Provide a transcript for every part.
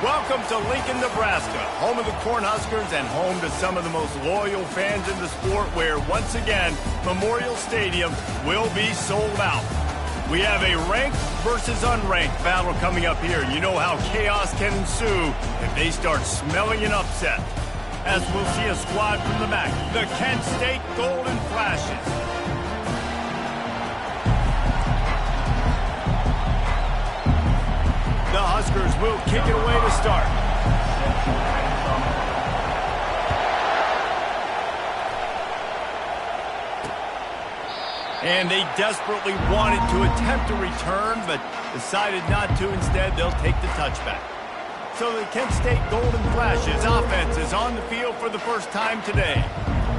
Welcome to Lincoln, Nebraska, home of the Cornhuskers and home to some of the most loyal fans in the sport, where, once again, Memorial Stadium will be sold out. We have a ranked versus unranked battle coming up here. You know how chaos can ensue if they start smelling an upset. As we'll see a squad from the back, the Kent State Golden Flashes. The Huskers will kick it away to start. And they desperately wanted to attempt a return, but decided not to. Instead, they'll take the touchback. So the Kent State Golden Flashes offense is on the field for the first time today.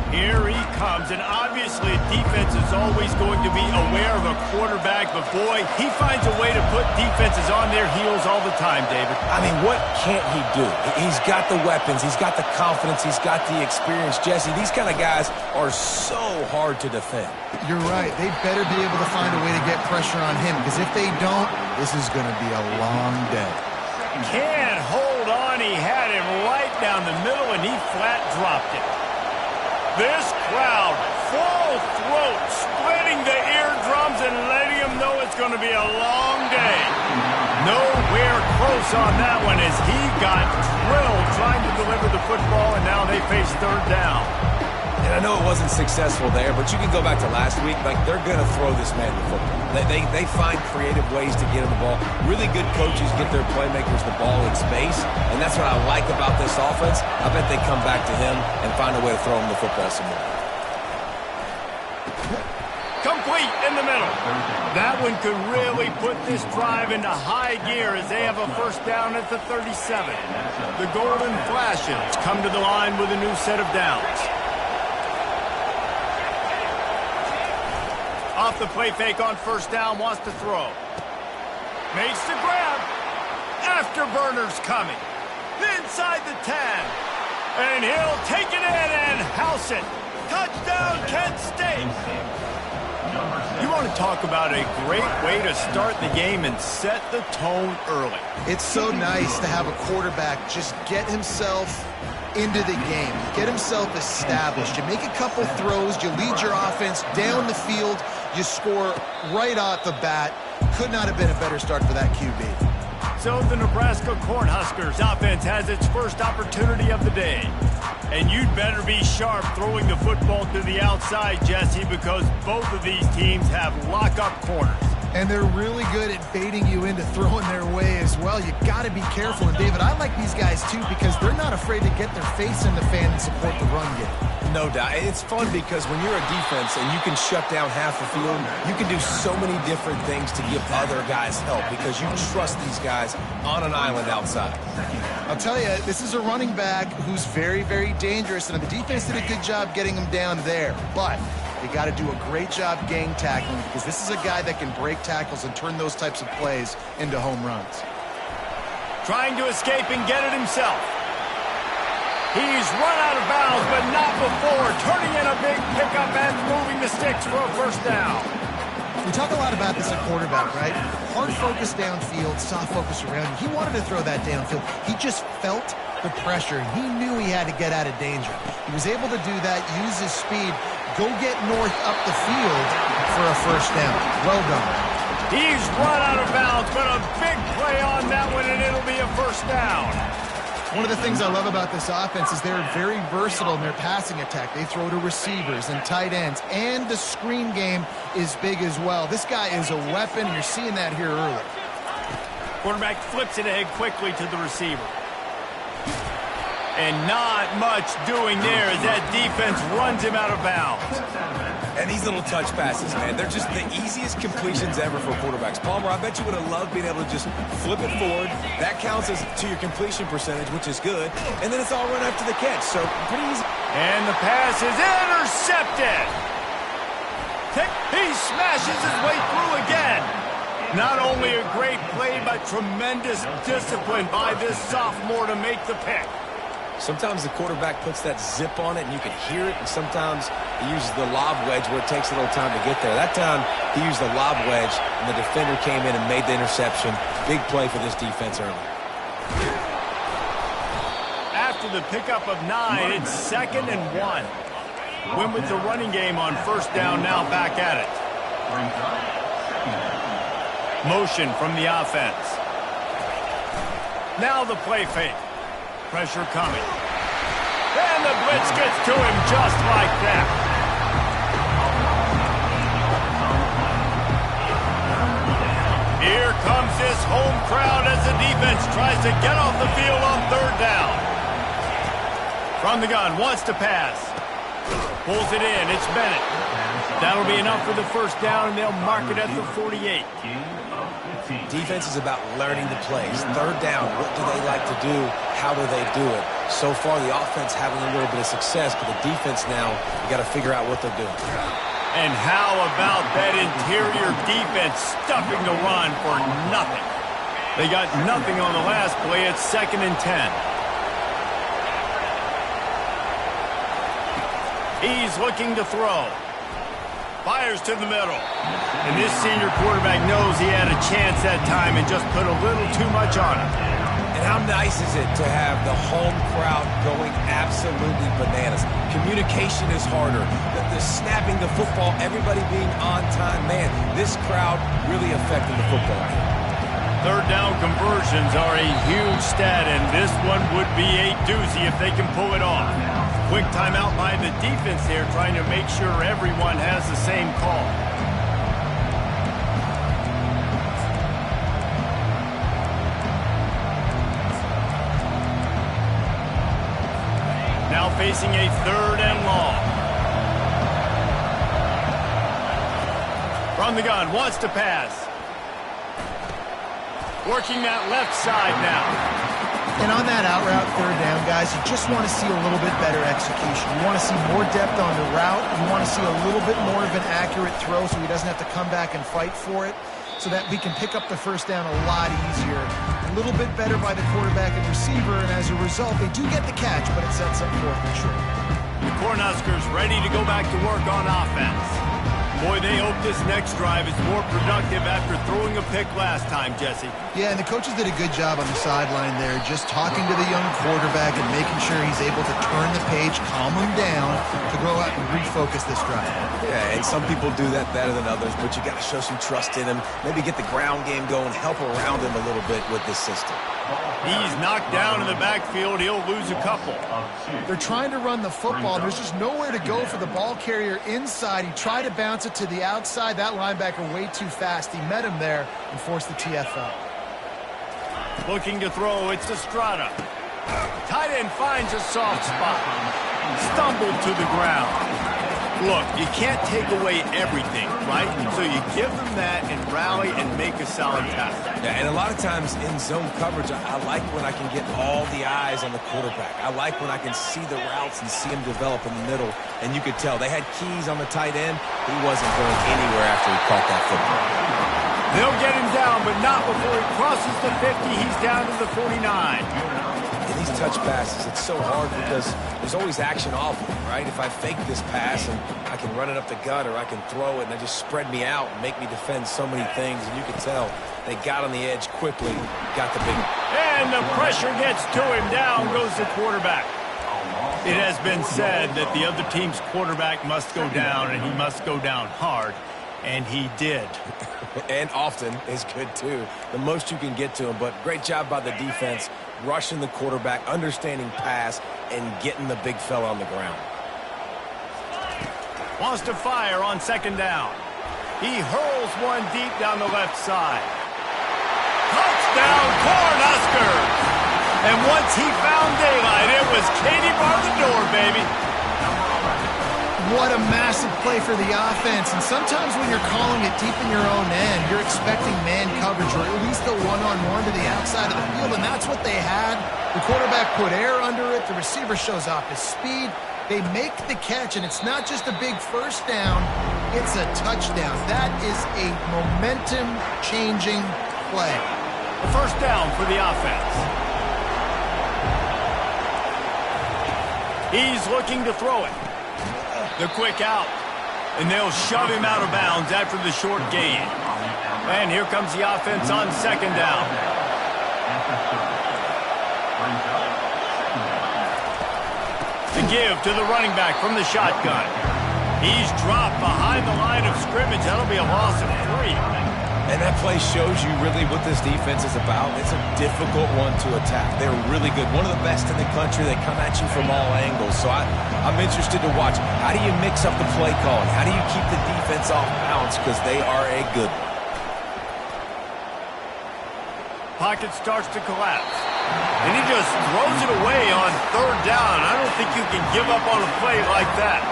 Here he comes, and obviously defense is always going to be aware of a quarterback, but boy, he finds a way to put defenses on their heels all the time, David. I mean, what can't he do? He's got the weapons, he's got the confidence, he's got the experience. Jesse, these kind of guys are so hard to defend. You're right. They better be able to find a way to get pressure on him, because if they don't, this is going to be a long day. Can't hold on. He had him right down the middle, and he flat dropped it. This crowd, full throat, splitting the eardrums and letting them know it's going to be a long day. Nowhere close on that one as he got drilled trying to deliver the football, and now they face third down. And I know it wasn't successful there, but you can go back to last week. Like, they're going to throw this man the football. They find creative ways to get him the ball. Really good coaches get their playmakers the ball in space, and that's what I like about this offense. I bet they come back to him and find a way to throw him the football some more. Complete in the middle. That one could really put this drive into high gear as they have a first down at the 37. The Golden Flashes come to the line with a new set of downs. Off the play fake on first down, wants to throw. Makes the grab. Afterburner's coming. Inside the 10. And he'll take it in and house it. Touchdown, Kent State. You want to talk about a great way to start the game and set the tone early. It's so nice to have a quarterback just get himself into the game, get himself established. You make a couple throws, you lead your offense down the field, you score right off the bat. Could not have been a better start for that QB. So the Nebraska Cornhuskers offense has its first opportunity of the day. And you'd better be sharp throwing the football to the outside, Jesse, because both of these teams have lock-up corners. And they're really good at baiting you into throwing their way as well. You got to be careful. And, David, I like these guys, too, because they're not afraid to get their face in the fan and support the run game. No doubt. It's fun because when you're a defense and you can shut down half the field, you can do so many different things to give other guys help because you trust these guys on an island outside. I'll tell you, this is a running back who's very, very dangerous, and the defense did a good job getting him down there. But you got to do a great job gang tackling because this is a guy that can break tackles and turn those types of plays into home runs. Trying to escape and get it himself. He's run out of bounds, but not before. Turning in a big pickup and moving the sticks for a first down. We talk a lot about this at quarterback, right? Hard focus downfield, soft focus around. He wanted to throw that downfield. He just felt the pressure. He knew he had to get out of danger. He was able to do that, use his speed, go get north up the field for a first down. Well done. He's run out of bounds, but a big play on that one, and it'll be a first down. One of the things I love about this offense is they're very versatile in their passing attack. They throw to receivers and tight ends, and the screen game is big as well. This guy is a weapon, and you're seeing that here early. Quarterback flips it ahead quickly to the receiver. And not much doing there as that defense runs him out of bounds. And these little touch passes, man, they're just the easiest completions ever for quarterbacks. Palmer, I bet you would have loved being able to just flip it forward. That counts as to your completion percentage, which is good. And then it's all run after the catch, so pretty easy. And the pass is intercepted. He smashes his way through again. Not only a great play, but tremendous discipline by this sophomore to make the pick. Sometimes the quarterback puts that zip on it and you can hear it, and sometimes he uses the lob wedge where it takes a little time to get there. That time he used the lob wedge and the defender came in and made the interception. Big play for this defense early. after the pickup of 9, it's 2nd and 1. Went with the running game on first down, now back at it. Motion from the offense. Now the play fake. Pressure coming. And the blitz gets to him just like that. Here comes this home crowd as the defense tries to get off the field on third down. From the gun, wants to pass. Pulls it in, it's Bennett. That'll be enough for the first down, and they'll mark it at the 48. Defense is about learning the plays. Third down, what do they like to do? How do they do it? So far, the offense having a little bit of success, but the defense now, you got to figure out what they're doing. And how about that interior defense stuffing the run for nothing? They got nothing on the last play. It's 2nd and 10. He's looking to throw. Fires to the middle. And this senior quarterback knows he had a chance that time and just put a little too much on it. And how nice is it to have the home crowd going absolutely bananas? Communication is harder. The snapping the football, everybody being on time. Man, this crowd really affecting the football game. Third down conversions are a huge stat, and this one would be a doozy if they can pull it off. Quick timeout by the defense here, trying to make sure everyone has the same call. Now facing a 3rd and long. From the gun, wants to pass. Working that left side now. And on that out route, third down, guys, you just want to see a little bit better execution. You want to see more depth on the route. You want to see a little bit more of an accurate throw so he doesn't have to come back and fight for it, so that we can pick up the first down a lot easier. A little bit better by the quarterback and receiver, and as a result, they do get the catch, but it sets up 4th and short. The Cornhuskers ready to go back to work on offense. Boy, they hope this next drive is more productive after throwing a pick last time, Jesse. Yeah, and the coaches did a good job on the sideline there, just talking to the young quarterback and making sure he's able to turn the page, calm him down, to go out and refocus this drive. Yeah, and some people do that better than others, but you got to show some trust in him, maybe get the ground game going, help around him a little bit with this system. He's knocked down in the backfield. He'll lose a couple. They're trying to run the football. There's just nowhere to go for the ball carrier inside. He tried to bounce it to the outside. That linebacker way too fast. He met him there and forced the TFL. Looking to throw. It's Estrada. Tight end finds a soft spot. Stumbled to the ground. Look, you can't take away everything, right? So you give them that and rally and make a solid tackle. Yeah, and a lot of times in zone coverage, I like when I can get all the eyes on the quarterback. I like when I can see the routes and see him develop in the middle. And you could tell they had keys on the tight end. He wasn't going anywhere after he caught that football. They'll get him down, but not before he crosses the 50. He's down to the 49. In these touch passes, it's so hard because there's always action off of it, right? If I fake this pass and I can run it up the gut or I can throw it and they just spread me out and make me defend so many things, and you can tell they got on the edge quickly, got the big one. And the pressure gets to him. Down goes the quarterback. It has been said that the other team's quarterback must go down, and he must go down hard, and he did. And often is good, too. The most you can get to him, but great job by the defense, rushing the quarterback, understanding pass, and getting the big fella on the ground. Wants to fire on 2nd down. He hurls one deep down the left side. Touchdown, Cornhuskers! And once he found daylight, it was Katie bar the door, baby. What a massive play for the offense. And sometimes when you're calling it deep in your own end, you're expecting man coverage or at least a one-on-one to the outside of the field, and that's what they had. The quarterback put air under it. The receiver shows off his speed. They make the catch, and it's not just a big first down. It's a touchdown. That is a momentum-changing play. The first down for the offense. He's looking to throw it. The quick out. And they'll shove him out of bounds after the short gain. And here comes the offense on 2nd down. The give to the running back from the shotgun. He's dropped behind the line of scrimmage. That'll be a loss of 3. And that play shows you really what this defense is about. It's a difficult one to attack. They're really good. One of the best in the country. They come at you from all angles. So I'm interested to watch. How do you mix up the play calling? How do you keep the defense off balance? Because they are a good one. Pocket starts to collapse. And he just throws it away on 3rd down. I don't think you can give up on a play like that.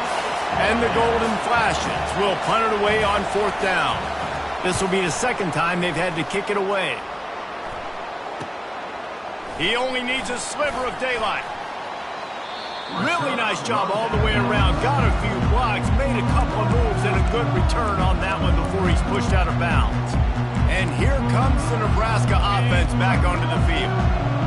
And the golden flashes will punt it away on 4th down. This will be the 2nd time they've had to kick it away. He only needs a sliver of daylight. Really nice job all the way around. Got a few blocks, made a couple of moves, and a good return on that one before he's pushed out of bounds. And here comes the Nebraska offense back onto the field.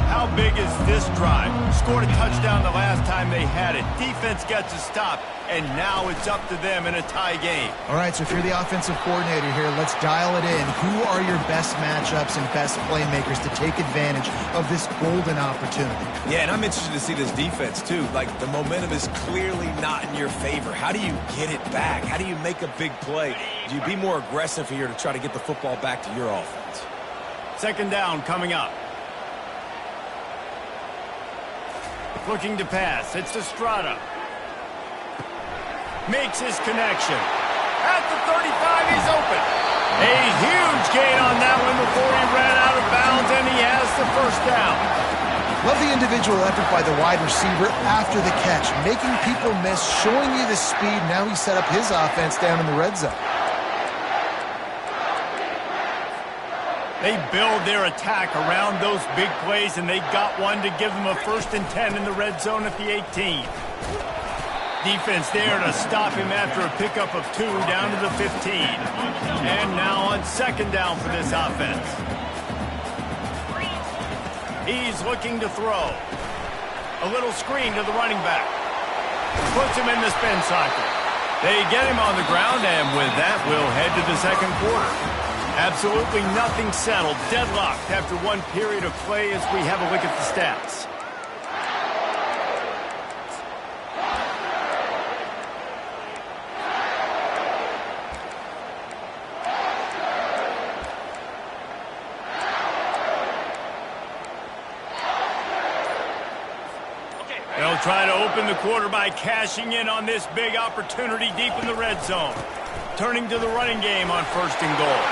How big is this drive? Scored a touchdown the last time they had it. Defense gets a stop, and now it's up to them in a tie game. All right, so if you're the offensive coordinator here, let's dial it in. Who are your best matchups and best playmakers to take advantage of this golden opportunity? Yeah, and I'm interested to see this defense, too. Like, the momentum is clearly not in your favor. How do you get it back? How do you make a big play? Do you be more aggressive here to try to get the football back to your offense? 2nd down coming up. Looking to pass. It's Estrada. Makes his connection. At the 35, he's open. A huge gain on that one before he ran out of bounds, and he has the 1st down. Love the individual effort by the wide receiver after the catch, making people miss, showing you the speed. Now he set up his offense down in the red zone. They build their attack around those big plays, and they got one to give them a 1st and 10 in the red zone at the 18. Defense there to stop him after a pickup of 2 down to the 15. And now on 2nd down for this offense. He's looking to throw. A little screen to the running back. Puts him in the spin cycle. They get him on the ground, and with that, we'll head to the 2nd quarter. Absolutely nothing settled. Deadlocked after one period of play as we have a look at the stats. They'll try to open the quarter by cashing in on this big opportunity deep in the red zone. Turning to the running game on 1st and goal.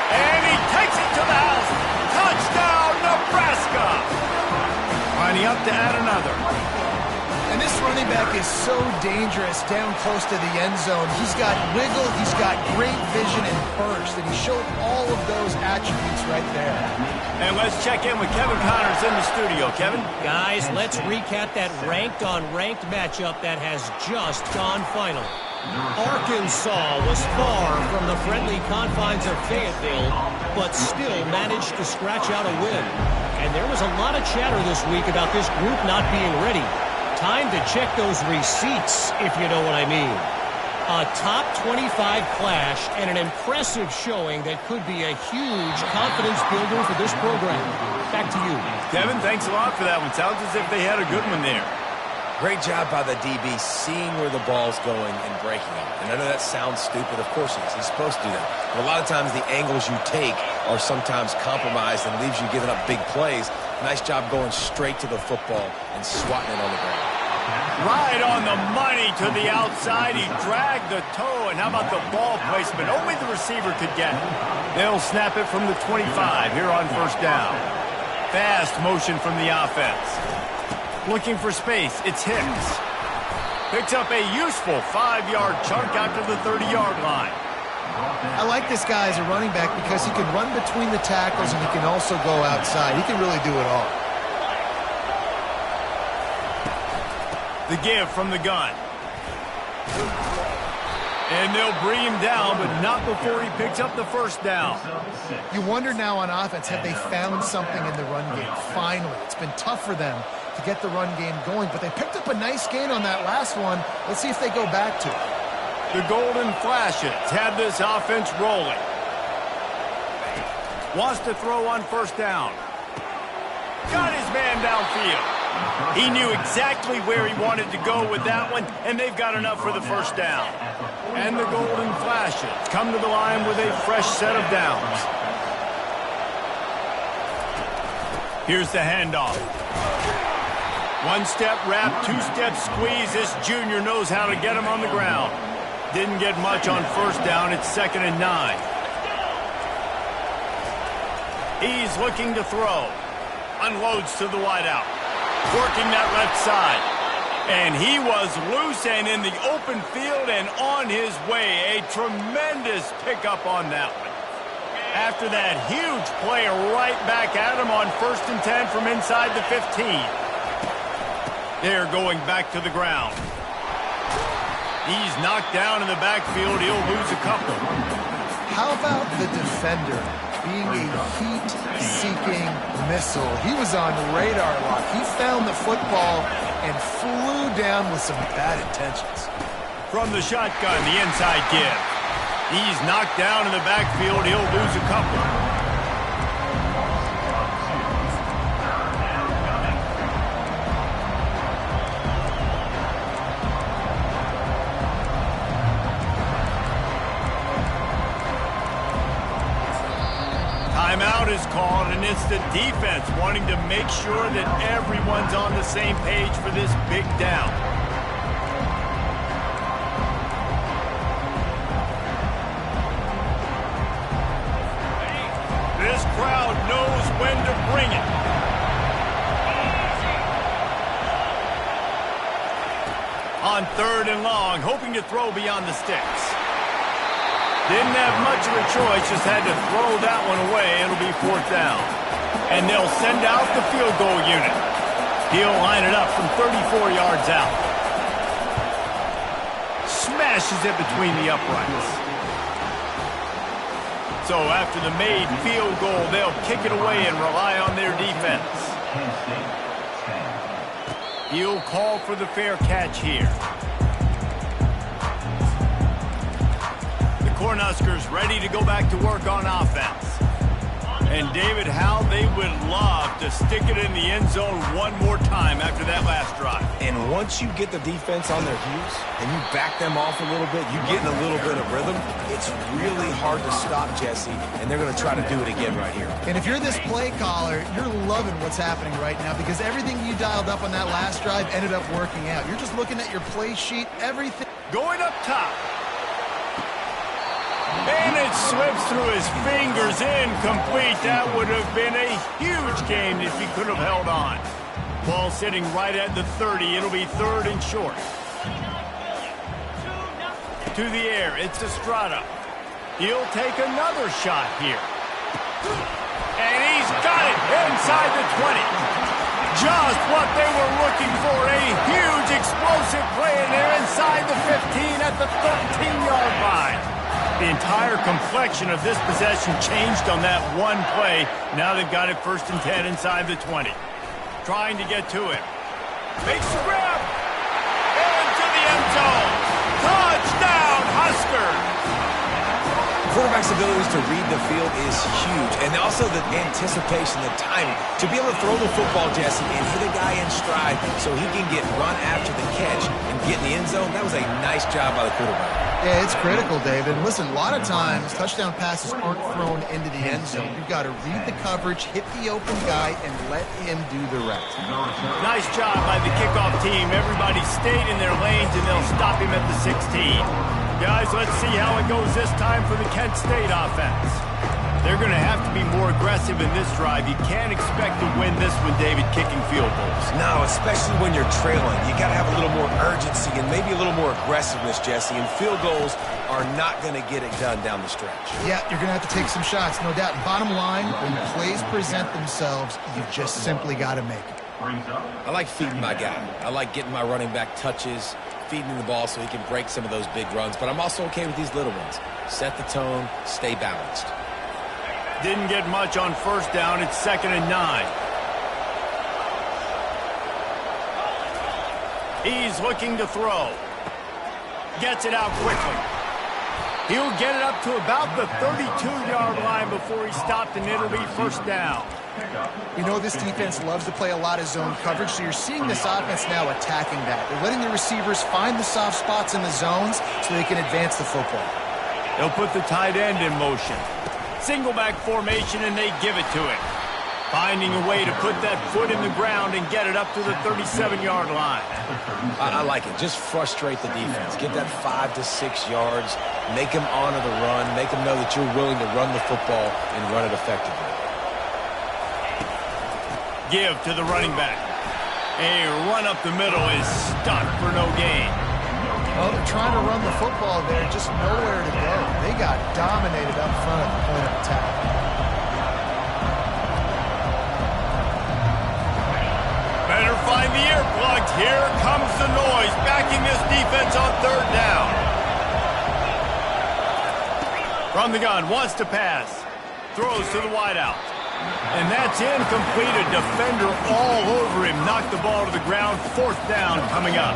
And he takes it to the house. Touchdown, Nebraska! Lining up to add another. And this running back is so dangerous down close to the end zone. He's got wiggle, he's got great vision and burst, and he showed all of those attributes right there. And let's check in with Kevin Connors in the studio. Kevin? Guys, let's recap that ranked-on-ranked matchup that has just gone final. Arkansas was far from the friendly confines of Fayetteville, but still managed to scratch out a win. And there was a lot of chatter this week about this group not being ready. Time to check those receipts, if you know what I mean. A top 25 clash and an impressive showing that could be a huge confidence builder for this program. Back to you. Kevin, thanks a lot for that one. Sounds as if they had a good one there. Great job by the DB seeing where the ball's going and breaking it. And I know that sounds stupid. Of course he is. He's supposed to do that. But a lot of times the angles you take are sometimes compromised and leaves you giving up big plays. Nice job going straight to the football and swatting it on the ground. Right on the money to the outside. He dragged the toe. And how about the ball placement? Only the receiver could get it. They'll snap it from the 25 here on 1st down. Fast motion from the offense. Looking for space, it's Hicks. Picks up a useful 5-yard chunk out to the 30-yard line. I like this guy as a running back because he can run between the tackles and he can also go outside. He can really do it all. The give from the gun. And they'll bring him down, but not before he picks up the 1st down. You wonder now on offense, have they found something in the run game? Finally, it's been tough for them to get the run game going, but they picked up a nice gain on that last one. Let's see if they go back to it. The golden flashes have this offense rolling. Wants to throw on 1st down. Got his man downfield. He knew exactly where he wanted to go with that one, and they've got enough for the first down. And the Golden Flashes come to the line with a fresh set of downs. Here's the handoff. One-step wrap, two-step squeeze. This junior knows how to get him on the ground. Didn't get much on first down. It's 2nd and 9. He's looking to throw. Unloads to the wideout. Working that left side. And he was loose and in the open field and on his way. A tremendous pickup on that one. After that huge play right back at him on 1st and 10 from inside the 15. They're going back to the ground. He's knocked down in the backfield. He'll lose a couple. How about the defender being a heat-seeking missile? He was on radar lock. He found the football and flew down with some bad intentions. From the shotgun, the inside give. He's knocked down in the backfield. He'll lose a couple. Timeout is called, and it's the defense wanting to make sure that everyone's on the same page for this big down. This crowd knows when to bring it. On 3rd and long, hoping to throw beyond the sticks. Didn't have much of a choice, just had to throw that one away. It'll be 4th down. And they'll send out the field goal unit. He'll line it up from 34 yards out. Smashes it between the uprights. So after the made field goal, they'll kick it away and rely on their defense. He'll call for the fair catch here. Cornhuskers ready to go back to work on offense. And David, how they would love to stick it in the end zone one more time after that last drive. And once you get the defense on their heels and you back them off a little bit, you get in a little bit of rhythm, it's really hard to stop, Jesse, and they're going to try to do it again right here. And if you're this play caller, you're loving what's happening right now because everything you dialed up on that last drive ended up working out. You're just looking at your play sheet, everything. Going up top. And it slips through his fingers, incomplete. That would have been a huge gain if he could have held on. Ball sitting right at the 30. It'll be 3rd and short. To the air, it's Estrada. He'll take another shot here. And he's got it inside the 20. Just what they were looking for. A huge explosive play in there inside the 15 at the 13-yard line. The entire complexion of this possession changed on that one play. Now they've got it 1st and 10 inside the 20. Trying to get to it. Makes the grab. Into the end zone. Touchdown, Huskers. Quarterback's abilities to read the field is huge. And also the anticipation, the timing. To be able to throw the football, Jesse, and hit a guy in stride so he can get run after the catch and get in the end zone, that was a nice job by the quarterback. Yeah, it's critical, David. Listen, a lot of times, touchdown passes aren't thrown into the end zone. You've got to read the coverage, hit the open guy, and let him do the rest. Nice job by the kickoff team. Everybody stayed in their lanes, and they'll stop him at the 16. Guys, let's see how it goes this time for the Kent State offense. They're going to have to be more aggressive in this drive. You can't expect to win this one, David, kicking field goals. No, especially when you're trailing. You got to have a little more urgency and maybe a little more aggressiveness, Jesse. And field goals are not going to get it done down the stretch. Yeah, you're going to have to take some shots, no doubt. And bottom line, when plays present themselves, you just simply got to make it. I like feeding my guy. I like getting my running back touches, feeding him the ball so he can break some of those big runs. But I'm also okay with these little ones. Set the tone, stay balanced. Didn't get much on 1st down. It's 2nd and 9. He's looking to throw. Gets it out quickly. He'll get it up to about the 32-yard line before he stopped, and it'll be first down. You know, this defense loves to play a lot of zone coverage, so you're seeing this offense now attacking that. They're letting the receivers find the soft spots in the zones so they can advance the football. They'll put the tight end in motion. Single back formation, and they give it to him. Finding a way to put that foot in the ground and get it up to the 37-yard line. I like it. Just frustrate the defense. Get that 5 to 6 yards. Make them honor the run. Make them know that you're willing to run the football and run it effectively. Give to the running back. A run up the middle is stuck for no gain. Well, they're trying to run the football there, just nowhere to go. They got dominated up front at the point of attack. Better find the earplugs. Here comes the noise, backing this defense on third down. From the gun, wants to pass. Throws to the wideout. And that's incomplete. A defender all over him. Knocked the ball to the ground. Fourth down coming up.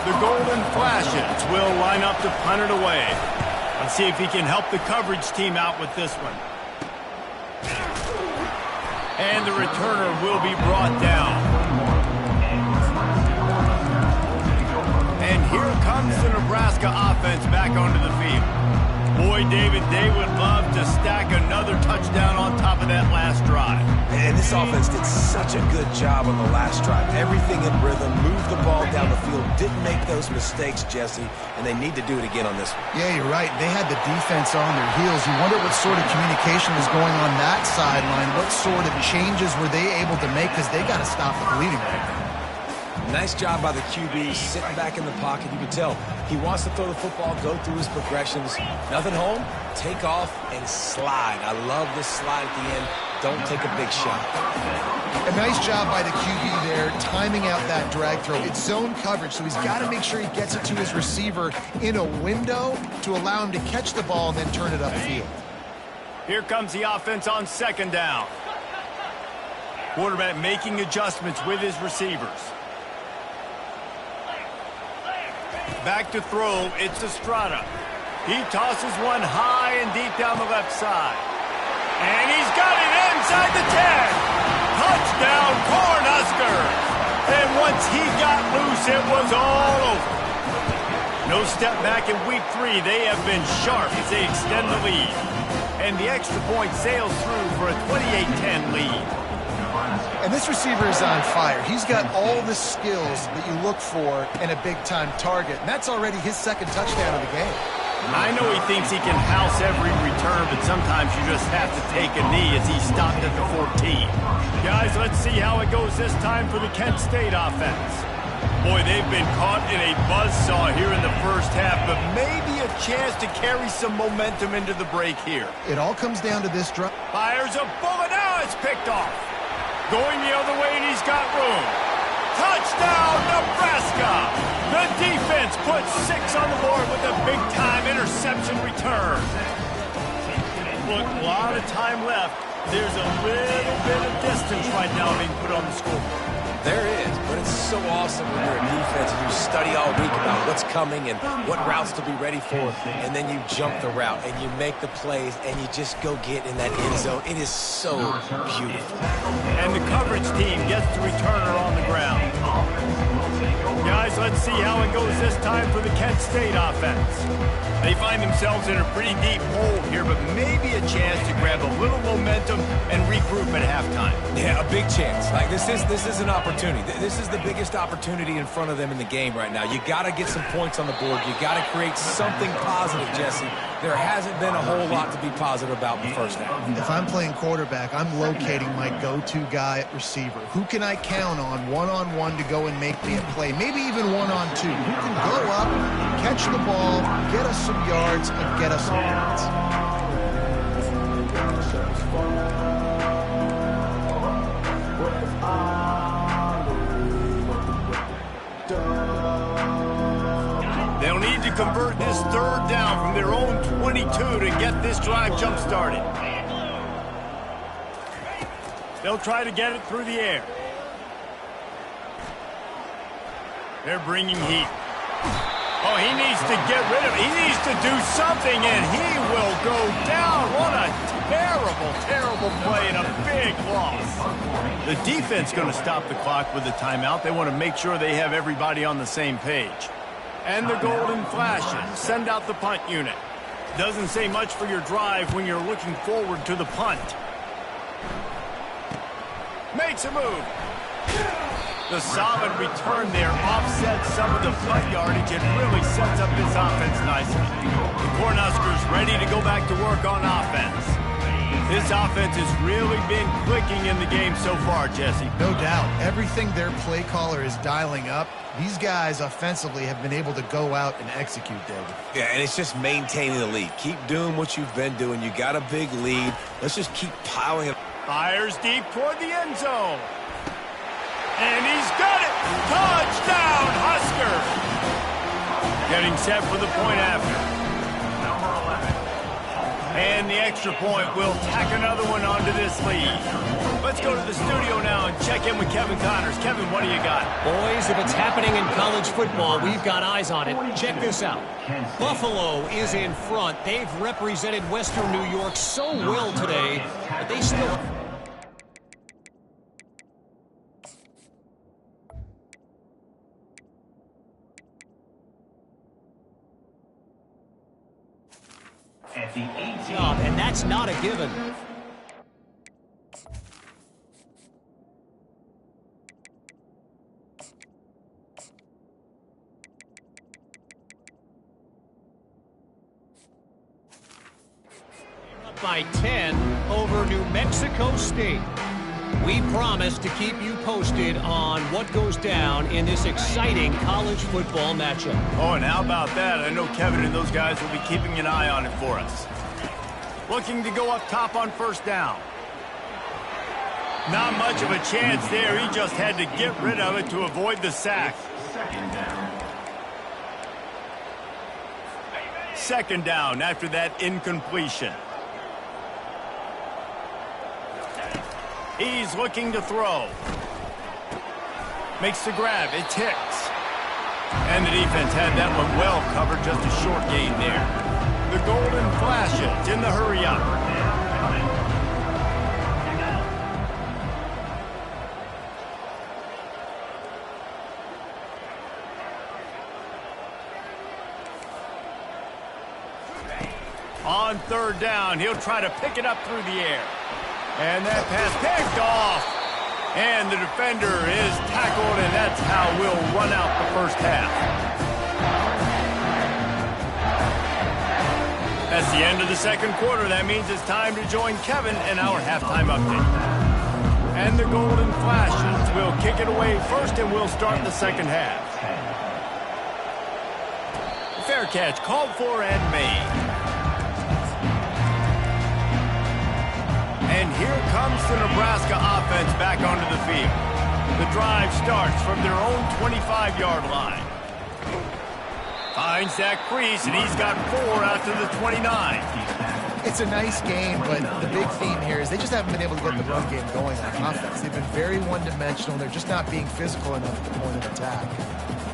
The Golden Flashes will line up to punt it away. Let's see if he can help the coverage team out with this one. And the returner will be brought down. And here comes the Nebraska offense back onto the field. Boy, David, they would love to stack another touchdown on top of that last drive. And this offense did such a good job on the last drive. Everything in rhythm, moved the ball down the field, didn't make those mistakes, Jesse, and they need to do it again on this one. Yeah, you're right. They had the defense on their heels. You wonder what sort of communication was going on that sideline. What sort of changes were they able to make, because they got to stop the bleeding right now. Nice job by the QB, sitting back in the pocket. You can tell he wants to throw the football, go through his progressions. Nothing home, take off, and slide. I love this slide at the end. Don't take a big shot. A nice job by the QB there, timing out that drag throw. It's zone coverage, so he's got to make sure he gets it to his receiver in a window to allow him to catch the ball and then turn it upfield. Here comes the offense on second down. Quarterback making adjustments with his receivers. Back to throw, it's Estrada. He tosses one high and deep down the left side. And he's got it inside the 10. Touchdown, Cornhuskers. And once he got loose, it was all over. No step back in week 3. They have been sharp as they extend the lead. And the extra point sails through for a 28-10 lead. And this receiver is on fire. He's got all the skills that you look for in a big-time target. And that's already his second touchdown of the game. I know he thinks he can house every return, but sometimes you just have to take a knee as he stopped at the 14. Guys, let's see how it goes this time for the Kent State offense. Boy, they've been caught in a buzzsaw here in the first half, but maybe a chance to carry some momentum into the break here. It all comes down to this drive. Fires a bullet. Now it's picked off. Going the other way, and he's got room. Touchdown, Nebraska! The defense puts 6 on the board with a big-time interception return. Look, a lot of time left. There's a little bit of distance right now being put on the scoreboard. There is, but it's so awesome when you're a defense and you study all week about what's coming and what routes to be ready for, and then you jump the route and you make the plays and you just go get in that end zone. It is so beautiful. And the coverage team gets the returner on the ground. Guys, let's see how it goes this time for the Kent State offense. They find themselves in a pretty deep hole here, but maybe a chance to grab a little momentum and regroup at halftime. Yeah, a big chance. Like this is an opportunity. This is the biggest opportunity in front of them in the game right now. You got to get some points on the board. You got to create something positive, Jesse. There hasn't been a whole lot to be positive about in the first half. If I'm playing quarterback, I'm locating my go-to guy at receiver. Who can I count on one-on-one to go and make me a play? Maybe even one-on-two. Who can go up, catch the ball, get us some yards, and get us some points? They'll need to convert this third down from their own 22 to get this drive jump-started. They'll try to get it through the air. They're bringing heat. Oh, he needs to get rid of it. He needs to do something, and he will go down. What a terrible tackle play and a big loss. The defense going to stop the clock with a timeout. They want to make sure they have everybody on the same page. And the golden flashes. Send out the punt unit. Doesn't say much for your drive when you're looking forward to the punt. Makes a move. The solid return there offsets some of the punt yardage and really sets up this offense nicely. The Cornhuskers ready to go back to work on offense. This offense has really been clicking in the game so far, Jesse. No doubt. Everything their play caller is dialing up, these guys offensively have been able to go out and execute, David. Yeah, and it's just maintaining the lead. Keep doing what you've been doing. You got a big lead. Let's just keep piling it. Fires deep toward the end zone. And he's got it! Touchdown, Husker! Getting set for the point after. And the extra point will tack another one onto this lead. Let's go to the studio now and check in with Kevin Connors. Kevin, what do you got? Boys, if it's happening in college football, we've got eyes on it. Check this out. Buffalo is in front. They've represented Western New York so well today, but they still... At the 18. And that's not a given. Up by 10 over New Mexico State. We promise to keep you posted on what goes down in this exciting college football matchup. Oh, and how about that? I know Kevin and those guys will be keeping an eye on it for us. Looking to go up top on first down. Not much of a chance there. He just had to get rid of it to avoid the sack. Second down after that incompletion. He's looking to throw. Makes the grab. It's Hicks. And the defense had that one well covered. Just a short gain there. The golden flashes in the hurry up. On third down, he'll try to pick it up through the air. And that pass picked off. And the defender is tackled, and that's how we'll run out the first half. That's the end of the second quarter. That means it's time to join Kevin in our halftime update. And the golden flashes will kick it away first, and we'll start the second half. Fair catch called for and made. And here comes the Nebraska offense back onto the field. The drive starts from their own 25-yard line. Finds that crease, and he's got 4 out to the 29. It's a nice game, but the big theme here is they just haven't been able to get the run game going on offense. They've been very one-dimensional. They're just not being physical enough at the point of attack.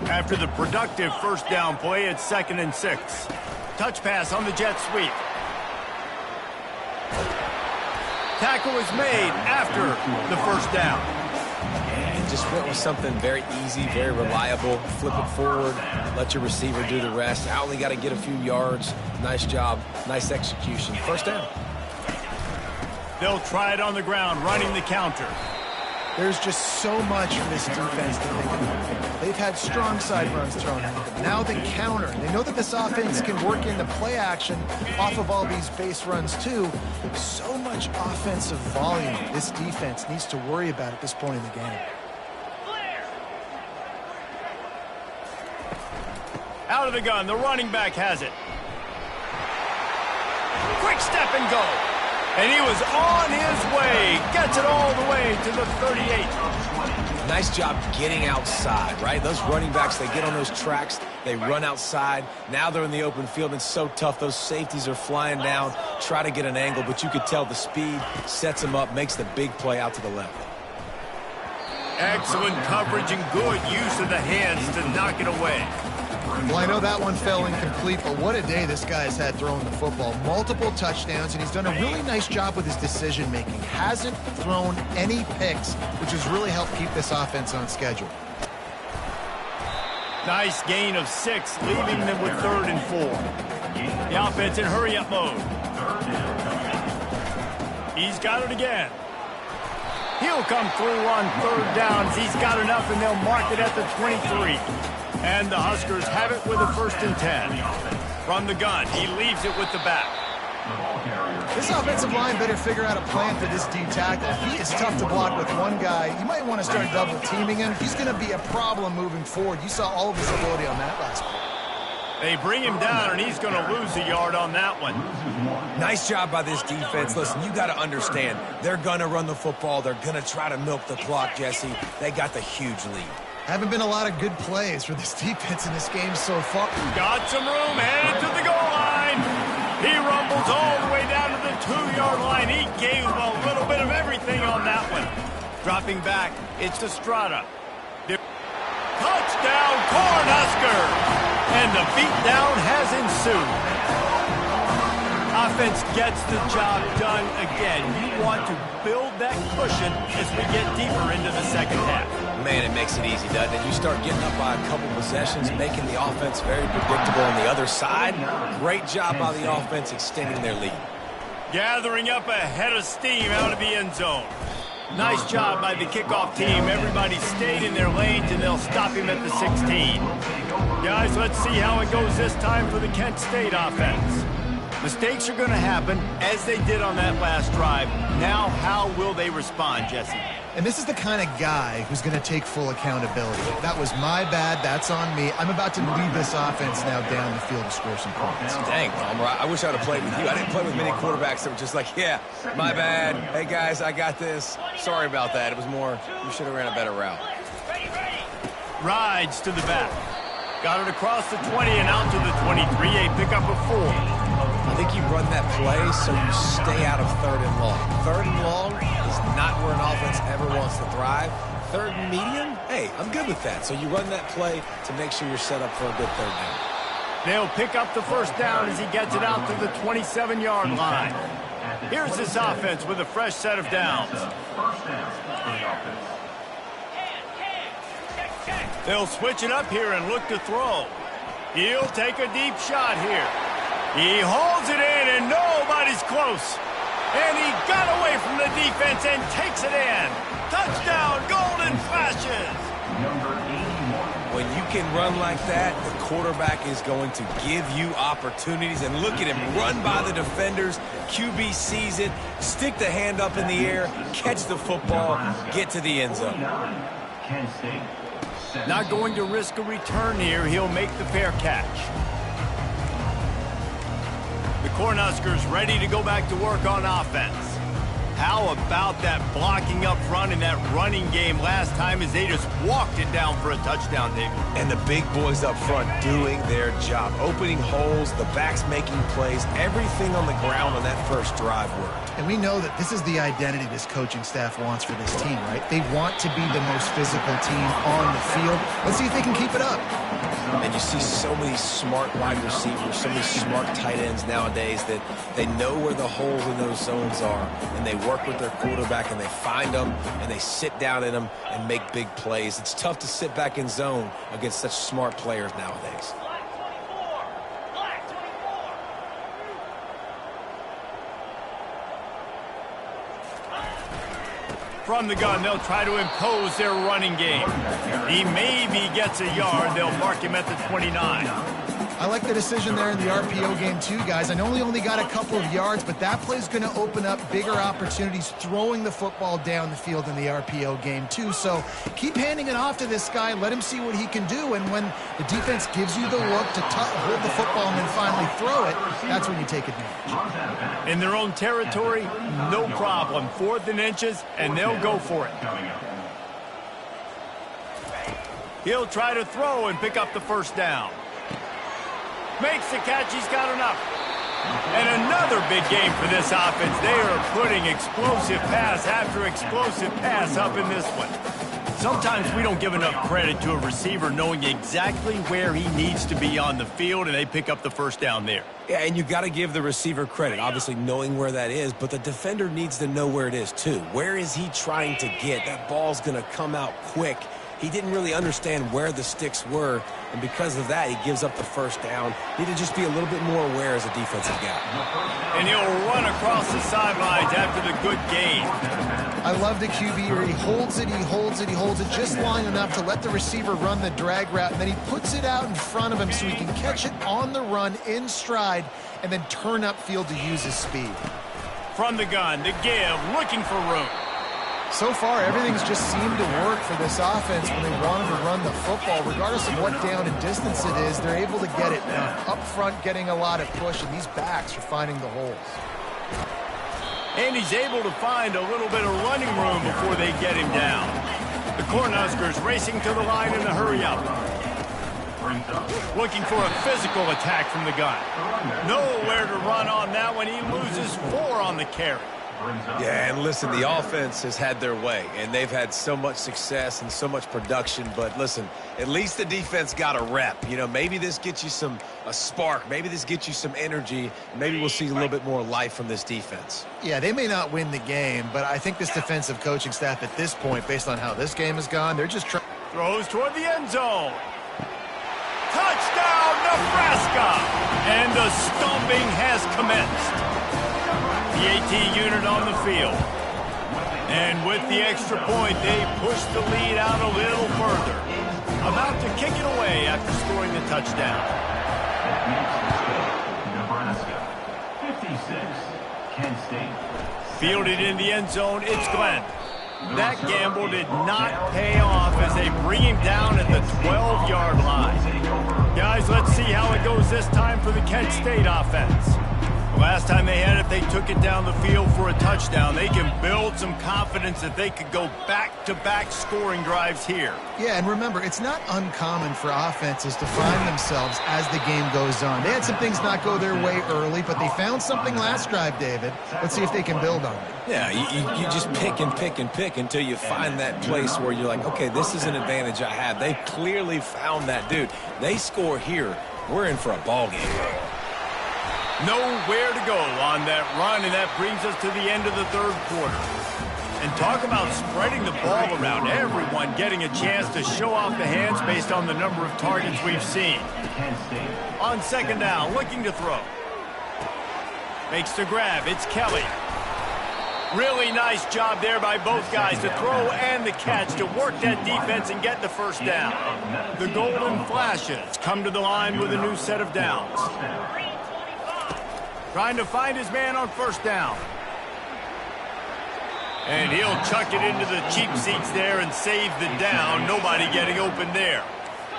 After the productive first down play, it's 2nd and 6. Touch pass on the jet sweep. Tackle is made after the first down. And just went with something very easy, very reliable. Flip it forward, let your receiver do the rest. I only got to get a few yards. Nice job, nice execution. First down. They'll try it on the ground, running the counter. There's just so much for this defense to think about. They've had strong side runs thrown at them. Now the counter. They know that this offense can work in the play action off of all these base runs too. So much offensive volume this defense needs to worry about at this point in the game. Out of the gun, the running back has it. Quick step and go. And he was on his way. Gets it all the way to the 38. Nice job getting outside, right? Those running backs, they get on those tracks, they run outside. Now they're in the open field. It's so tough. Those safeties are flying down, try to get an angle, but you could tell the speed sets them up, makes the big play out to the left. Excellent coverage and good use of the hands to knock it away. Well, I know that one fell incomplete, but what a day this guy's had throwing the football. Multiple touchdowns, and he's done a really nice job with his decision-making. Hasn't thrown any picks, which has really helped keep this offense on schedule. Nice gain of 6, leaving them with 3rd and 4. The offense in hurry-up mode. He's got it again. He'll come through on 3rd downs. He's got enough, and they'll mark it at the 23. And the Huskers have it with a 1st and 10. From the gun, he leaves it with the back. This offensive line better figure out a plan for this D tackle. He is tough to block with one guy. You might want to start double teaming him. He's going to be a problem moving forward. You saw all of his ability on that last play. They bring him down, and he's going to lose a yard on that one. Nice job by this defense. Listen, you got to understand, they're going to run the football. They're going to try to milk the clock, Jesse. They got the huge lead. Haven't been a lot of good plays for this defense in this game so far. Got some room, headed to the goal line. He rumbles all the way down to the 2-yard line. He gave him a little bit of everything on that one. Dropping back, it's Estrada. Touchdown, Cornhusker! And the beatdown has ensued. Offense gets the job done again. You want to build that cushion as we get deeper into the second half. Man, it makes it easy, doesn't it? You start getting up by a couple possessions, making the offense very predictable on the other side. Great job by the offense extending their lead. Gathering up a head of steam out of the end zone. Nice job by the kickoff team. Everybody stayed in their lanes, and they'll stop him at the 16. Guys, let's see how it goes this time for the Kent State offense. Mistakes are going to happen, as they did on that last drive. Now, how will they respond, Jesse? And this is the kind of guy who's going to take full accountability. That was my bad. That's on me. I'm about to lead this offense now down the field to score some points. Dang, Palmer, I wish I would have played with you. I didn't play with many quarterbacks that were just like, yeah, my bad. Hey, guys, I got this. Sorry about that. It was more, you should have ran a better route. Rides to the back. Got it across the 20 and out to the 23. A pickup of 4. I think you run that play so you stay out of 3rd and long. 3rd and long is not where an offense ever wants to thrive. 3rd and medium, hey, I'm good with that. So you run that play to make sure you're set up for a good 3rd down. They'll pick up the 1st down as he gets it out to the 27-yard line. Here's this offense with a fresh set of downs. They'll switch it up here and look to throw. He'll take a deep shot here. He holds it in, and nobody's close. And he got away from the defense and takes it in. Touchdown, Golden Flashes. When you can run like that, the quarterback is going to give you opportunities. And look at him run by the defenders. QB sees it, stick the hand up in the air, catch the football, get to the end zone. Not going to risk a return here. He'll make the fair catch. The Cornhuskers ready to go back to work on offense. How about that blocking up front in that running game last time as they just walked it down for a touchdown, David? And the big boys up front doing their job. Opening holes, the backs making plays, everything on the ground on that first drive worked. And we know that this is the identity this coaching staff wants for this team, right? They want to be the most physical team on the field. Let's see if they can keep it up. And you see so many smart wide receivers, so many smart tight ends nowadays that they know where the holes in those zones are, and they work with their quarterback, and they find them, and they sit down in them and make big plays. It's tough to sit back in zone against such smart players nowadays. From the gun, they'll try to impose their running game. He maybe gets a yard. They'll mark him at the 29. I like the decision there in the RPO game too, guys. I know he only got a couple of yards, but that play's going to open up bigger opportunities throwing the football down the field in the RPO game too. So keep handing it off to this guy. Let him see what he can do. And when the defense gives you the look to hold the football and then finally throw it, that's when you take advantage. In their own territory, no problem. 4th and inches, and they'll go for it. He'll try to throw and pick up the 1st down. Makes the catch. He's got enough. And another big game for this offense. They are putting explosive pass after explosive pass up in this one. Sometimes we don't give enough credit to a receiver knowing exactly where he needs to be on the field, and they pick up the first down there. Yeah, and you got to give the receiver credit, obviously knowing where that is, but the defender needs to know where it is too. Where is he trying to get? That ball's going to come out quick. He didn't really understand where the sticks were, and because of that, he gives up the first down. Need to just be a little bit more aware as a defensive guy. And he'll run across the sidelines after the good gain. I love the QB where he holds it, just long enough to let the receiver run the drag route, and then he puts it out in front of him so he can catch it on the run in stride and then turn upfield to use his speed. From the gun, the give, looking for room. So far, everything's just seemed to work for this offense when they wanted to run the football. Regardless of what down and distance it is, they're able to get it done. Up front, getting a lot of push, and these backs are finding the holes. And he's able to find a little bit of running room before they get him down. The Cornhuskers racing to the line in a hurry-up. Looking for a physical attack from the gun. Nowhere to run on that one. He loses 4 on the carry. Yeah, and listen, the offense has had their way, and they've had so much success and so much production. But listen, at least the defense got a rep. You know, maybe this gets you a spark. Maybe this gets you some energy. Maybe we'll see a little bit more life from this defense. Yeah, they may not win the game, but I think this defensive coaching staff at this point, based on how this game has gone, they're just trying. Throws toward the end zone. Touchdown, Nebraska! And the stomping has commenced. The AT unit on the field. And with the extra point, they push the lead out a little further. About to kick it away after scoring the touchdown. Nebraska, 56, Kent State. Fielded in the end zone, it's Glenn. That gamble did not pay off as they bring him down at the 12-yard line. Guys, let's see how it goes this time for the Kent State offense. Last time they had it, they took it down the field for a touchdown. They can build some confidence that they could go back-to-back scoring drives here. Yeah, and remember, it's not uncommon for offenses to find themselves as the game goes on. They had some things not go their way early, but they found something last drive, David. Let's see if they can build on it. Yeah, you just pick and pick and pick until you find that place where you're like, okay, this is an advantage I have. They clearly found that, dude. They score here, we're in for a ball game. Nowhere to go on that run, and that brings us to the end of the third quarter. And talk about spreading the ball around. Everyone getting a chance to show off the hands based on the number of targets we've seen. On second down, looking to throw. Makes the grab. It's Kelly. Really nice job there by both guys, the throw and the catch, to work that defense and get the first down. The Golden Flashes come to the line with a new set of downs. Trying to find his man on first down. And he'll chuck it into the cheap seats there and save the down. Nobody getting open there.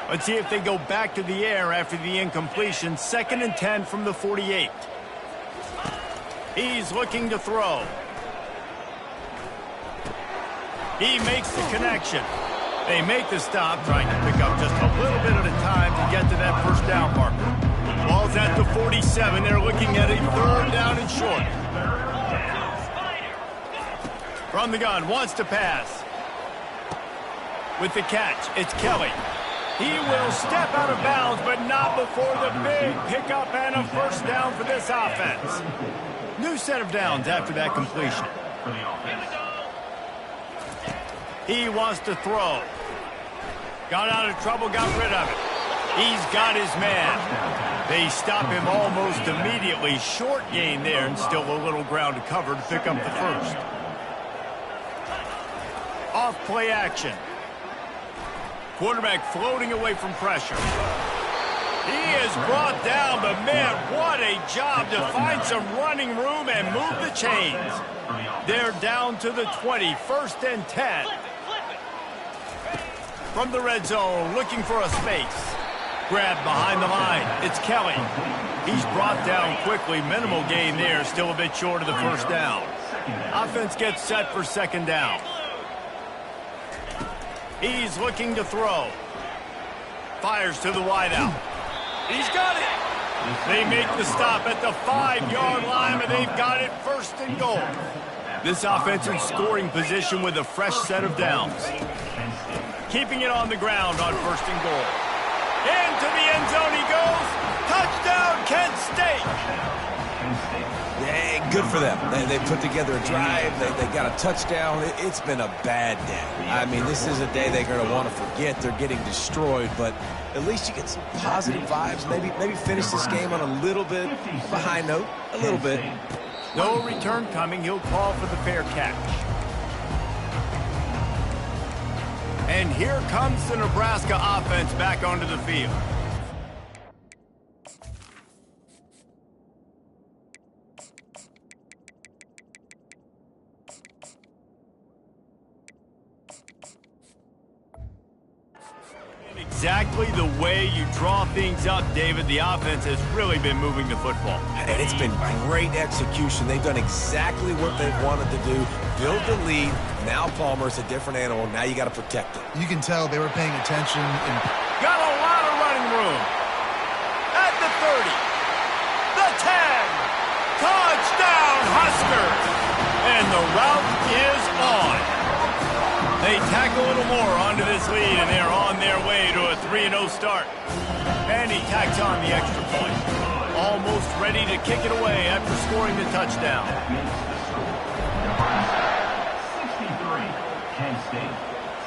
Let's see if they go back to the air after the incompletion. 2nd and 10 from the 48. He's looking to throw. He makes the connection. They make the stop, trying to pick up just a little bit at a time to get to that first down marker. Ball's at the 47. They're looking at a 3rd down and short. From the gun, wants to pass. With the catch, it's Kelly. He will step out of bounds, but not before the big pickup and a first down for this offense. New set of downs after that completion. He wants to throw. Got out of trouble, got rid of it. He's got his man. They stop him almost immediately. Short gain there, and still a little ground to cover to pick up the first. Off play action. Quarterback floating away from pressure. He is brought down, but man, what a job to find some running room and move the chains. They're down to the 20, 1st and 10. From the red zone, looking for a space. Grab behind the line. It's Kelly. He's brought down quickly. Minimal gain there. Still a bit short of the first down. Offense gets set for 2nd down. He's looking to throw. Fires to the wideout. He's got it. They make the stop at the 5-yard line, but they've got it 1st and goal. This offense in scoring position with a fresh set of downs. keeping it on the ground on 1st and goal. Into the end zone he goes. Touchdown, Kent State. Yeah, good for them. They put together a drive. They got a touchdown. It's been a bad day. I mean, this is a day they're going to want to forget. They're getting destroyed, but at least you get some positive vibes. Maybe finish this game on a little bit of a high note. A little bit. No return coming. He'll call for the fair catch. And here comes the Nebraska offense back onto the field. Exactly the way you draw things up, David. The offense has really been moving the football. And it's been great execution. They've done exactly what they've wanted to do. Build the lead. Now Palmer's a different animal. Now you got to protect it. You can tell they were paying attention. Got a lot of running room. At the 30. The 10. Touchdown, Huskers. And the route is on. They tack a little more onto this lead, and they're on their way to a 3-0 start. And he tacks on the extra point. Almost ready to kick it away after scoring the touchdown. 63, Kent State,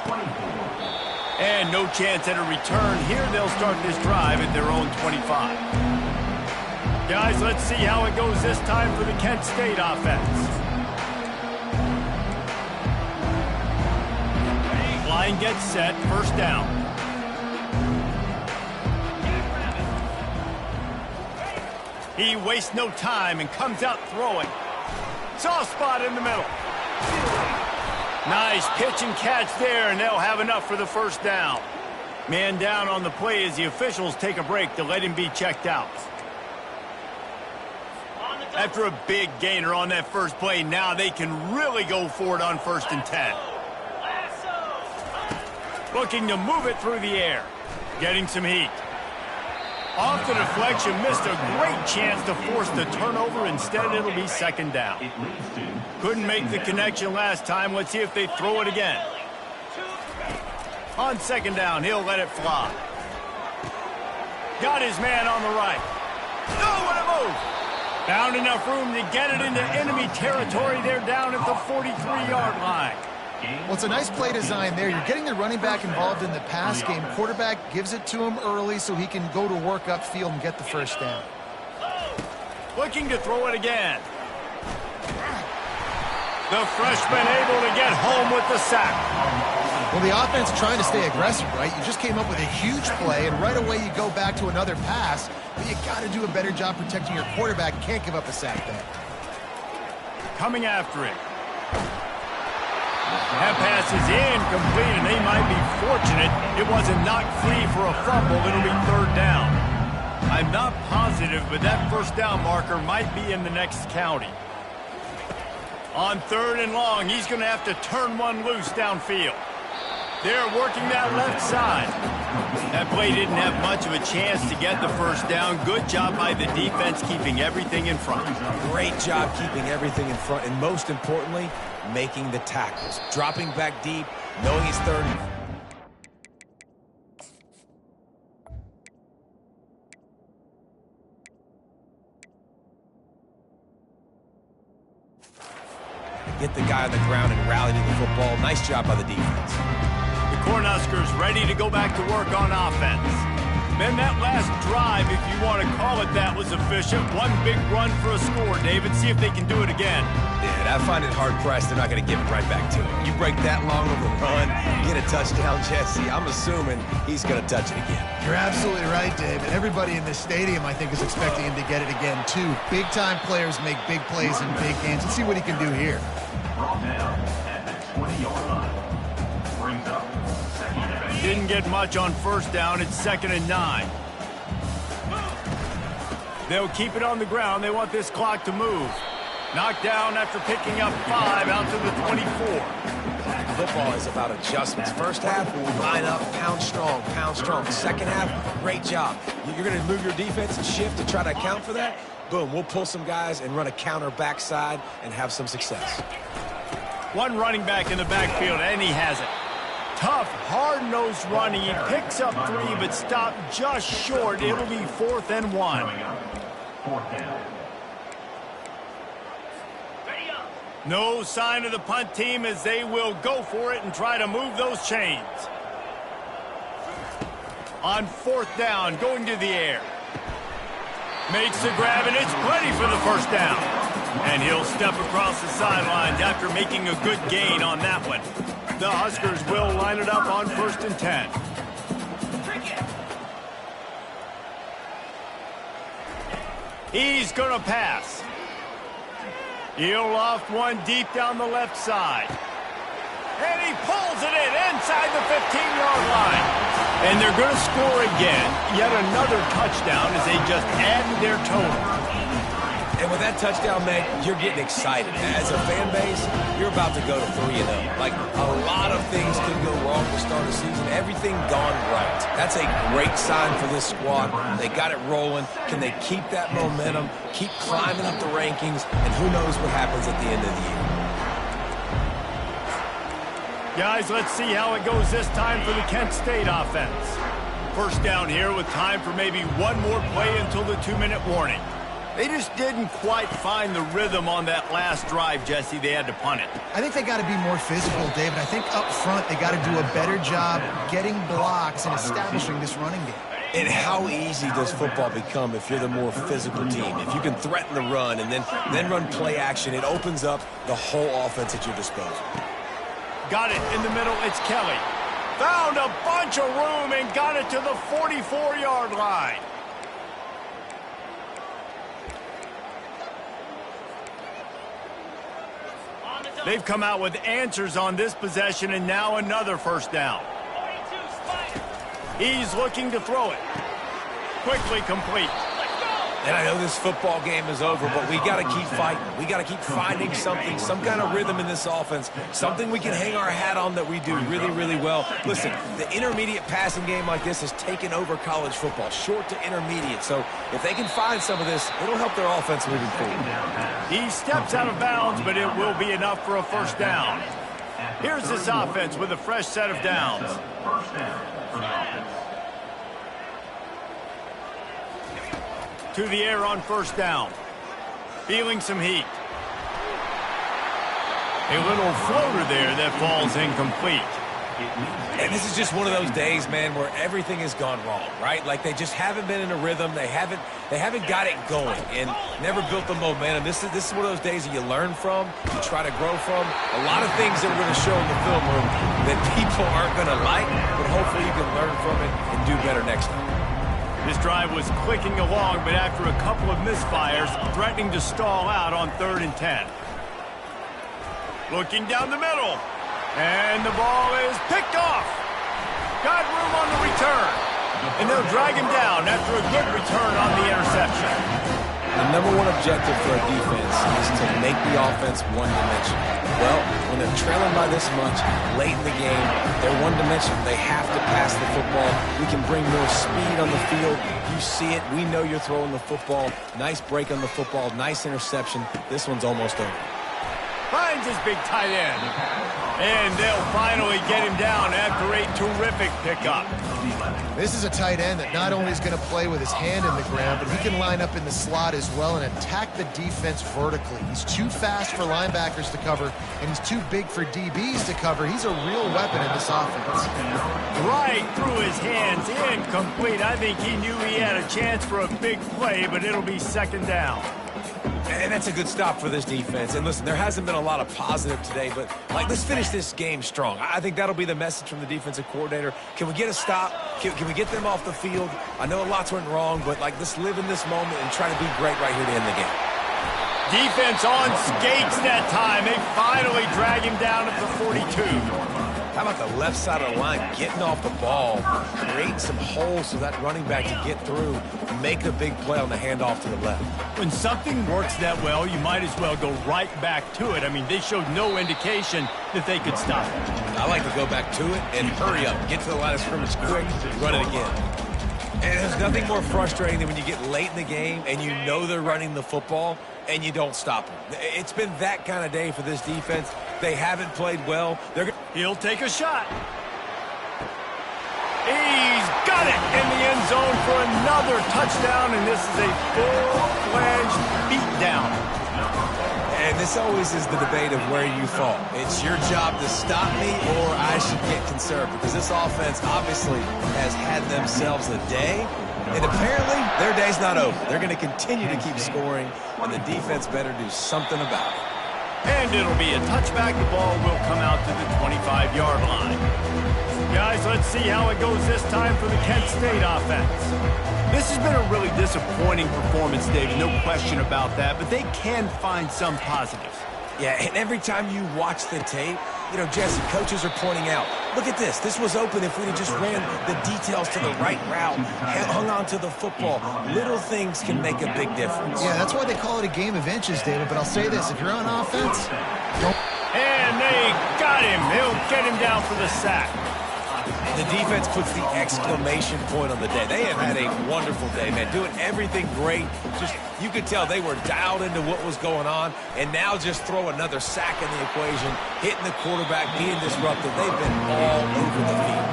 24. And no chance at a return. Here they'll start this drive at their own 25. Guys, let's see how it goes this time for the Kent State offense. Line gets set, 1st down. He wastes no time and comes out throwing. Soft spot in the middle. Nice pitch and catch there, and they'll have enough for the 1st down. Man down on the play as the officials take a break to let him be checked out. After a big gainer on that first play, now they can really go for it on 1st and 10. Looking to move it through the air. Getting some heat. Off the deflection, missed a great chance to force the turnover. Instead, it'll be 2nd down. Couldn't make the connection last time. Let's see if they throw it again. On 2nd down, he'll let it fly. Got his man on the right. Oh, what a move! Found enough room to get it into enemy territory. They're down at the 43-yard line. Well, it's a nice play design there. You're getting the running back involved in the pass game. Quarterback gives it to him early so he can go to work upfield and get the 1st down. Looking to throw it again. The freshman able to get home with the sack. Well, the offense trying to stay aggressive, right? You just came up with a huge play, and right away you go back to another pass, but you got to do a better job protecting your quarterback. You can't give up a sack there. Coming after it. That pass is incomplete, and they might be fortunate it wasn't knocked free for a fumble. It'll be 3rd down. I'm not positive, but that 1st down marker might be in the next county. On 3rd and long, he's going to have to turn one loose downfield. They're working that left side. That play didn't have much of a chance to get the 1st down. Good job by the defense keeping everything in front. Great job keeping everything in front, and most importantly, making the tackles. Dropping back deep, knowing he's 30. Get the guy on the ground and rally to the football. Nice job by the defense. The Cornhuskers ready to go back to work on offense. Then that last drive, if you want to call it that, was efficient. One big run for a score, David. See if they can do it again. Yeah, I find it hard-pressed. They're not going to give it right back to him. You break that long of a run, get a touchdown, Jesse. I'm assuming he's going to touch it again. You're absolutely right, Dave. And everybody in this stadium, I think, is expecting him to get it again, too. Big-time players make big plays in big games. Let's see what he can do here. Brought down at the 20-yard line. Brings up 2nd and 8. Didn't get much on 1st down. It's 2nd and 9. They'll keep it on the ground. They want this clock to move. Knocked down after picking up 5 out to the 24. Football is about adjustments. First half, line up, pound strong, pound strong. Second half, great job. You're going to move your defense and shift to try to account for that. Boom, we'll pull some guys and run a counter backside and have some success. One running back in the backfield, and he has it. Tough, hard-nosed running. He picks up 3, but stopped just short. It'll be 4th and 1. Fourth down. No sign of the punt team as they will go for it and try to move those chains. On 4th down, going to the air. Makes the grab, and it's plenty for the first down. And he'll step across the sidelines after making a good gain on that one. The Huskers will line it up on 1st and 10. He's going to pass. He'll loft one deep down the left side. And he pulls it in inside the 15-yard line. And they're going to score again. Yet another touchdown as they just add to their total. And with that touchdown, man, you're getting excited. As a fan base, you're about to go to 3-0. Like, a lot of things could go wrong to start a season. Everything gone right. That's a great sign for this squad. They got it rolling. Can they keep that momentum, keep climbing up the rankings, and who knows what happens at the end of the year. Guys, let's see how it goes this time for the Kent State offense. First down here with time for maybe one more play until the 2-minute warning. They just didn't quite find the rhythm on that last drive, Jesse. They had to punt it. I think they got to be more physical, David. I think up front they got to do a better job getting blocks and establishing this running game. And how easy does football become if you're the more physical team? If you can threaten the run and then run play action, it opens up the whole offense at your disposal. Got it in the middle. It's Kelly. Found a bunch of room and got it to the 44-yard line. They've come out with answers on this possession, and now another first down. He's looking to throw it. Quickly complete. And I know this football game is over, but we got to keep fighting. We got to keep finding something, some kind of rhythm in this offense, something we can hang our hat on that we do really, really well. Listen, the intermediate passing game like this has taken over college football, short to intermediate. So if they can find some of this, it'll help their offense moving forward. He steps out of bounds, but it will be enough for a first down. Here's this offense with a fresh set of downs. First down for the offense. To the air on first down. Feeling some heat. A little floater there that falls incomplete. And this is just one of those days, man, where everything has gone wrong, right? Like they just haven't been in a rhythm. They haven't got it going and never built the momentum. This is one of those days that you learn from, you try to grow from. A lot of things that we're going to show in the film room that people aren't going to like, but hopefully you can learn from it and do better next time. This drive was clicking along, but after a couple of misfires, threatening to stall out on 3rd and 10. Looking down the middle. And the ball is picked off. Got room on the return. And they'll drag him down after a good return on the interception. The number one objective for a defense is to make the offense one-dimensional. Well, when they're trailing by this much late in the game, they're one-dimensional. They have to pass the football. We can bring more speed on the field. You see it. We know you're throwing the football. Nice break on the football. Nice interception. This one's almost over. Finds his big tight end. And they'll finally get him down after a terrific pickup. This is a tight end that not only is going to play with his hand in the ground, but he can line up in the slot as well and attack the defense vertically. He's too fast for linebackers to cover, and he's too big for DBs to cover. He's a real weapon in this offense. Right through his hands, incomplete. I think he knew he had a chance for a big play, but it'll be 2nd down. And that's a good stop for this defense. And listen, there hasn't been a lot of positive today, but let's finish this game strong. I think that'll be the message from the defensive coordinator. Can we get a stop? Can we get them off the field? I know lots went wrong, but let's live in this moment and try to be great right here to end the game. Defense on skates that time. They finally drag him down at the 42. How about the left side of the line getting off the ball, creating some holes so that running back can get through, make a big play on the handoff to the left. When something works that well, you might as well go right back to it. I mean, they showed no indication that they could stop it. I like to go back to it and hurry up, get to the line of scrimmage quick, run it again. And there's nothing more frustrating than when you get late in the game and you know they're running the football and you don't stop them. It's been that kind of day for this defense. They haven't played well. He'll take a shot. He's got it in the end zone for another touchdown, and this is a full-fledged beatdown. And this always is the debate of where you fall. It's your job to stop me, or I should get conserved, because this offense obviously has had themselves a day, and apparently their day's not over. They're going to continue to keep scoring, and the defense better do something about it. And it'll be a touchback. The ball will come out to the 25-yard line. Guys, let's see how it goes this time for the Kent State offense. This has been a really disappointing performance, Dave, no question about that, but they can find some positives. Yeah, and every time you watch the tape, you know, Jesse, coaches are pointing out, look at this. This was open if we'd have just ran the details to the right route, hung on to the football. Little things can make a big difference. Yeah, that's why they call it a game of inches, David. But I'll say this, if you're on offense, don't... And they got him. He'll get him down for the sack. The defense puts the exclamation point on the day. They have had a wonderful day, man, doing everything great. Just, you could tell they were dialed into what was going on, and now just throw another sack in the equation, hitting the quarterback, being disruptive. They've been all over the field.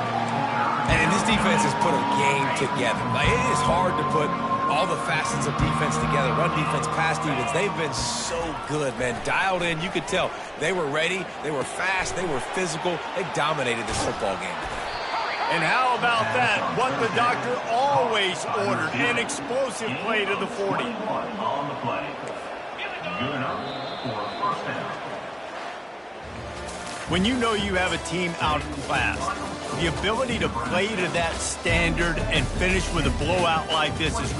And this defense has put a game together. Like, it is hard to put all the facets of defense together, run defense, pass defense. They've been so good, man. Dialed in, you could tell they were ready, they were fast, they were physical. They dominated this football game today. And how about that? What the doctor always ordered, an explosive play to the 40. On the play. Good enough for a first down. When you know you have a team outclassed, the ability to play to that standard and finish with a blowout like this is